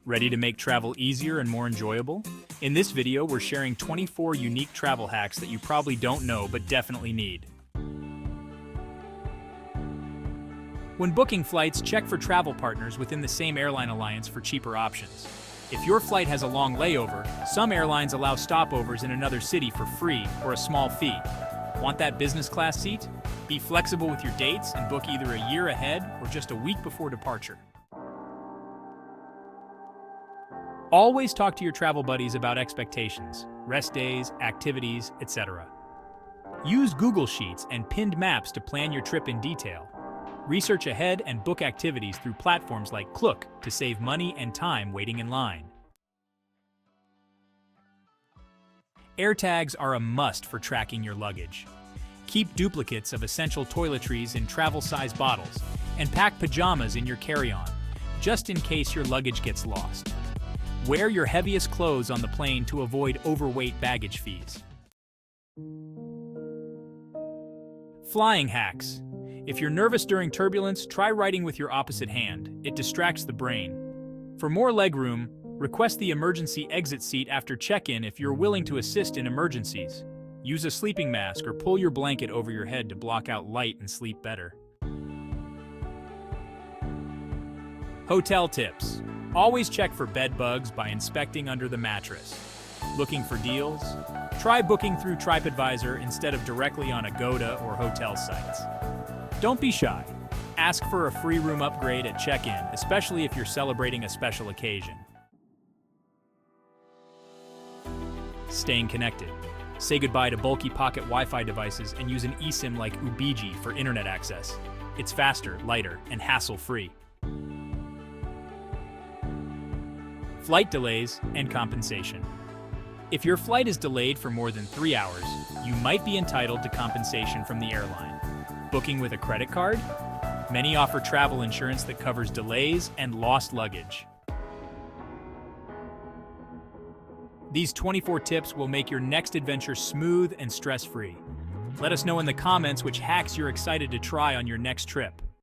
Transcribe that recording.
Ready to make travel easier and more enjoyable? In this video, we're sharing 24 unique travel hacks that you probably don't know but definitely need. When booking flights, check for travel partners within the same airline alliance for cheaper options. If your flight has a long layover, some airlines allow stopovers in another city for free or a small fee. Want that business class seat? Be flexible with your dates and book either a year ahead or just a week before departure. Always talk to your travel buddies about expectations, rest days, activities, etc. Use Google Sheets and pinned maps to plan your trip in detail. Research ahead and book activities through platforms like Klook to save money and time waiting in line. AirTags are a must for tracking your luggage. Keep duplicates of essential toiletries in travel-size bottles and pack pajamas in your carry-on, just in case your luggage gets lost. Wear your heaviest clothes on the plane to avoid overweight baggage fees. Flying hacks. If you're nervous during turbulence, try writing with your opposite hand. It distracts the brain. For more legroom, request the emergency exit seat after check-in if you're willing to assist in emergencies. Use a sleeping mask or pull your blanket over your head to block out light and sleep better. Hotel tips. Always check for bed bugs by inspecting under the mattress. Looking for deals? Try booking through TripAdvisor instead of directly on Agoda or hotel sites. Don't be shy. Ask for a free room upgrade at check-in, especially if you're celebrating a special occasion. Staying connected. Say goodbye to bulky pocket Wi-Fi devices and use an eSIM like Ubiji for internet access. It's faster, lighter, and hassle-free. Flight delays and compensation. If your flight is delayed for more than 3 hours, you might be entitled to compensation from the airline. Booking with a credit card? Many offer travel insurance that covers delays and lost luggage. These 24 tips will make your next adventure smooth and stress-free. Let us know in the comments which hacks you're excited to try on your next trip.